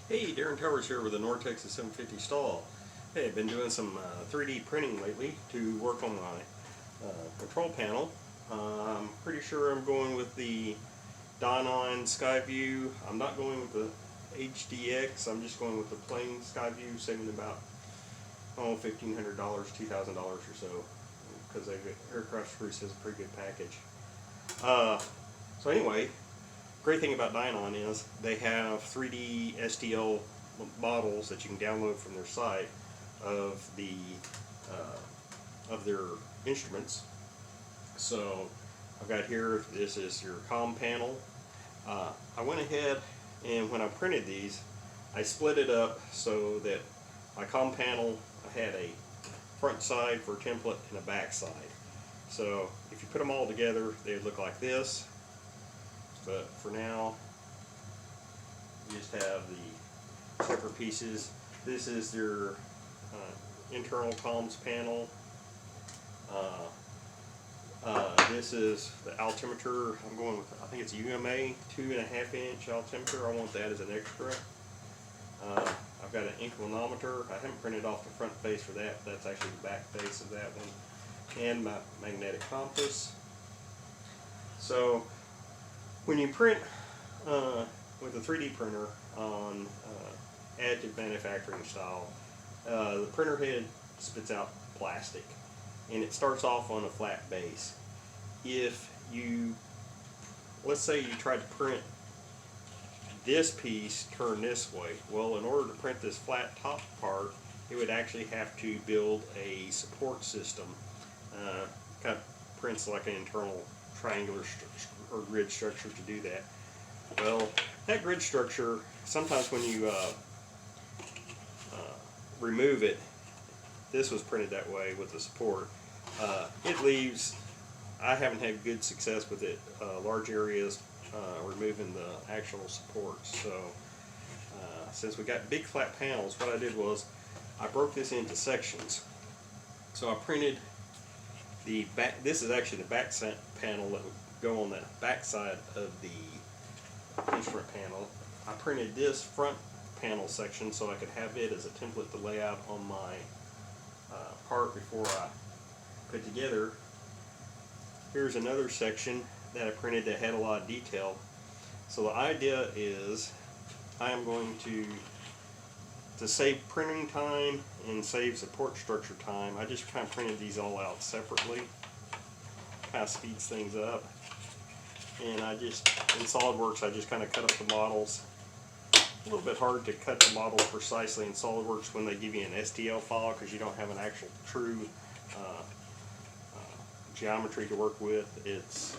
Hey, Darren Towers here with the Nortex 750 stall. Hey, I've been doing some 3D printing lately to work on my control panel. I'm pretty sure I'm going with the Dynon Skyview. I'm not going with the HDX. I'm just going with the plain Skyview, saving about $1,500, $2,000 or so, because Aircraft Spruce has a pretty good package. So anyway, great thing about Dynon is they have 3D STL models that you can download from their site of their instruments. So I've got here, this is your comm panel. I went ahead and when I printed these, I split it up so that my comm panel, I had a front side for a template and a back side. So if you put them all together, they would look like this. But for now, you just have the separate pieces. This is your internal comms panel. This is the altimeter. I'm going with, I think it's UMA 2.5 inch altimeter. I want that as an extra. I've got an inclinometer. I haven't printed off the front face for that. That's actually the back face of that one. And my magnetic compass. So when you print with a 3D printer on additive manufacturing style, the printer head spits out plastic and it starts off on a flat base. If you, let's say you tried to print this piece turned this way, well, in order to print this flat top part, it would actually have to build a support system. Kind of prints like an internal triangular or grid structure to do that. Well, that grid structure, sometimes when you remove it, this was printed that way with the support, it leaves, I haven't had good success with it, large areas removing the actual supports. So since we got big flat panels, what I did was I broke this into sections. So I printed the back, this is actually the back panel that would go on the back side of the instrument panel. I printed this front panel section so I could have it as a template to lay out on my part before I put together. Here's another section that I printed that had a lot of detail. So the idea is I am going to save printing time and save support structure time. I just kind of printed these all out separately. Kind of speeds things up. And I just, in SolidWorks, I just kind of cut up the models. A little bit hard to cut the model precisely in SolidWorks when they give you an STL file because you don't have an actual true geometry to work with. It's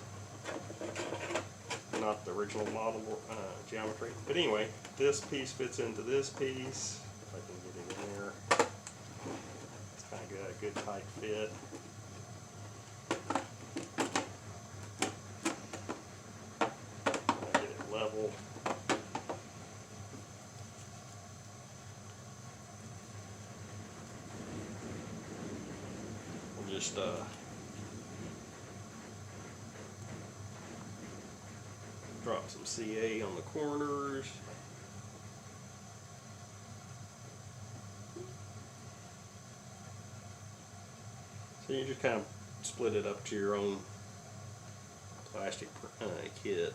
not the original model geometry. But anyway, this piece fits into this piece. If I can get it in there. It's kind of got a good tight fit. Get it level. We'll just drop some CA on the corners. So you just kind of split it up to your own plastic kit.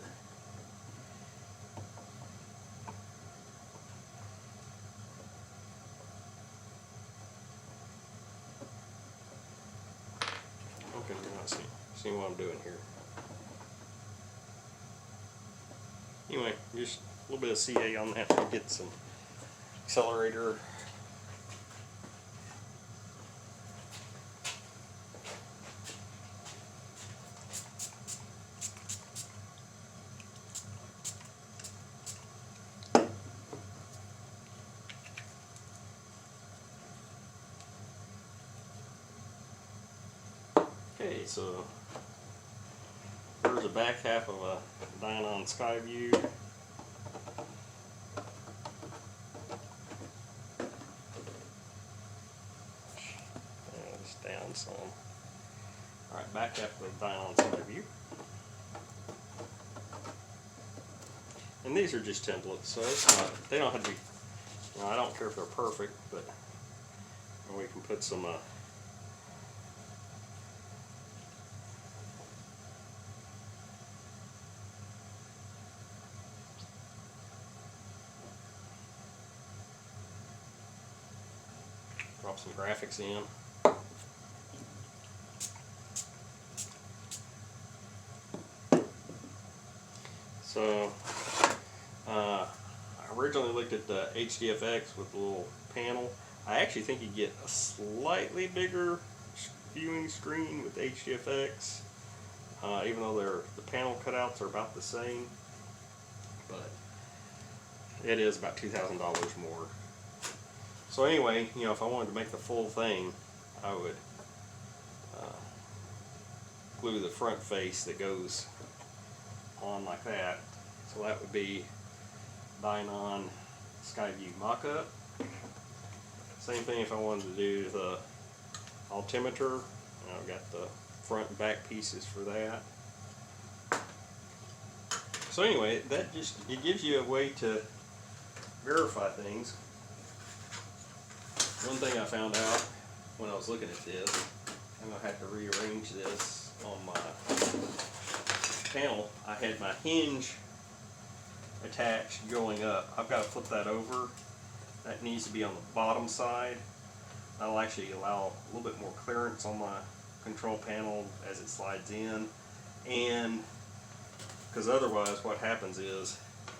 Okay, you're not seeing what I'm doing here. Anyway, just a little bit of CA on that to get some accelerator. Okay, so there's the back half of a Dynon Skyview. This down some. Alright, back half of the Dynon Skyview. And these are just templates, so it's not, they don't have to be Now I don't care if they're perfect, but we can put some drop some graphics in. So I originally looked at the HDFX with the little panel. I actually think you get a slightly bigger viewing screen with HDFX, even though the panel cutouts are about the same, but it is about $2,000 more. So anyway, you know, if I wanted to make the full thing, I would glue the front face that goes on like that. So that would be Dynon Skyview mock-up. Same thing if I wanted to do the altimeter. I've got the front and back pieces for that. So anyway, it gives you a way to verify things. One thing I found out when I was looking at this, I'm going to have to rearrange this on my panel. I had my hinge attached going up. I've got to flip that over. That needs to be on the bottom side. That'll actually allow a little bit more clearance on my control panel as it slides in. And because otherwise what happens is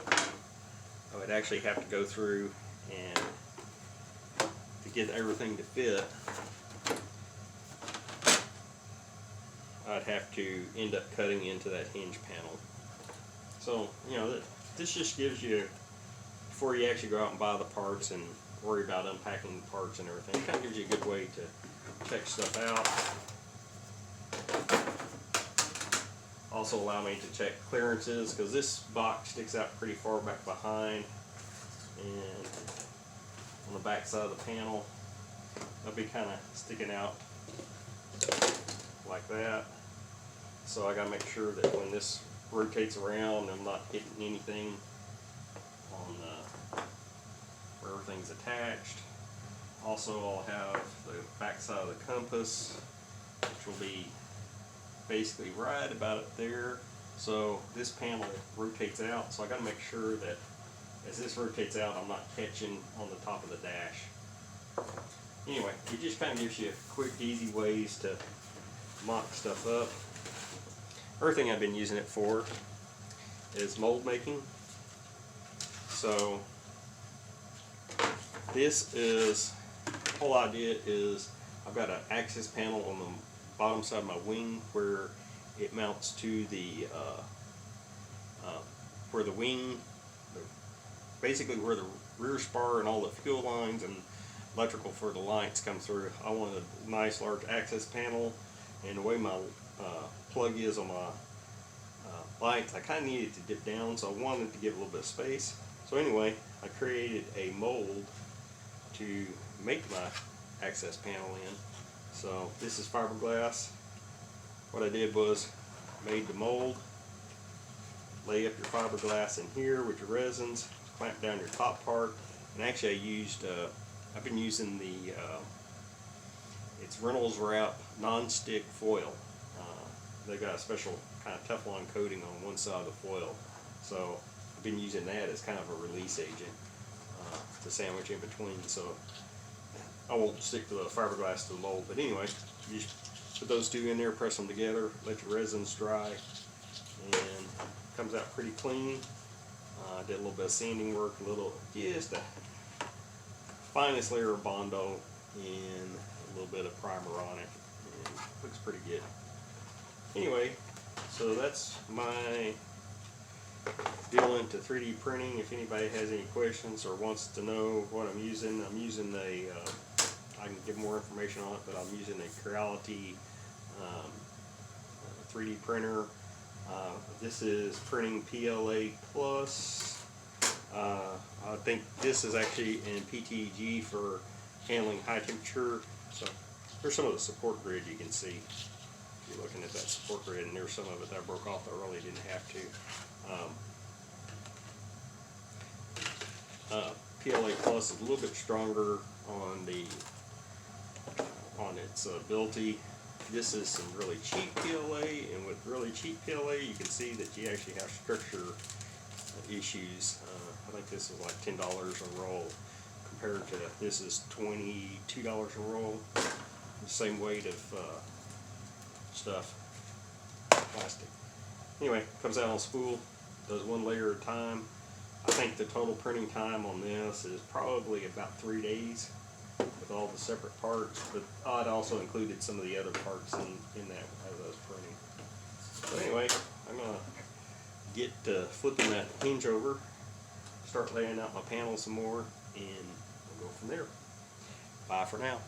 I would actually have to go through and to get everything to fit, I'd have to end up cutting into that hinge panel. So, you know, this just gives you, before you actually go out and buy the parts and worry about unpacking the parts and everything, it kind of gives you a good way to check stuff out. Also allow me to check clearances, because this box sticks out pretty far back behind, and on the back side of the panel they'll be kind of sticking out like that. So I got to make sure that when this rotates around, I'm not hitting anything on where everything's attached. Also, I'll have the back side of the compass, which will be basically right about it there. So this panel rotates out, so I got to make sure that as this rotates out, I'm not catching on the top of the dash. Anyway, it just kind of gives you quick, easy ways to mock stuff up. Other thing I've been using it for is mold making. So this is, the whole idea is I've got an access panel on the bottom side of my wing where it mounts to the where the wing, basically where the rear spar and all the fuel lines and electrical for the lights come through. I wanted a nice large access panel, and the way my plug is on my lights, I kind of needed to dip down, so I wanted to give a little bit of space. So anyway, I created a mold to make my access panel in. So this is fiberglass. What I did was made the mold, lay up your fiberglass in here with your resins, clamp down your top part, and actually I used, I've been using the, it's Reynolds Wrap non-stick foil. They got a special kind of Teflon coating on one side of the foil, so I've been using that as kind of a release agent to sandwich in between, so I won't stick to the fiberglass to the mold. But anyway, you just put those two in there, press them together, let your resins dry, and it comes out pretty clean. I did a little bit of sanding work, just a finest layer of Bondo and a little bit of primer on it, and it looks pretty good. Anyway, so that's my deal into 3D printing. If anybody has any questions or wants to know what I'm using I can give more information on it, but I'm using a Creality 3D printer. This is printing PLA Plus. I think this is actually in PTG for handling high temperature. So here's some of the support grid you can see. If you're looking at that support grid, and there's some of it that I broke off that I really didn't have to. PLA Plus is a little bit stronger on its ability. This is some really cheap PLA, and with really cheap PLA, you can see that you actually have structure issues. I think this is like $10 a roll, compared to this is $22 a roll. The same weight of stuff, plastic. Anyway, comes out on spool, does one layer at a time. I think the total printing time on this is probably about 3 days with all the separate parts, but I'd also included some of the other parts in that as I was printing. So anyway, I'm gonna get flipping that hinge over, start laying out my panel some more, and we'll go from there. Bye for now.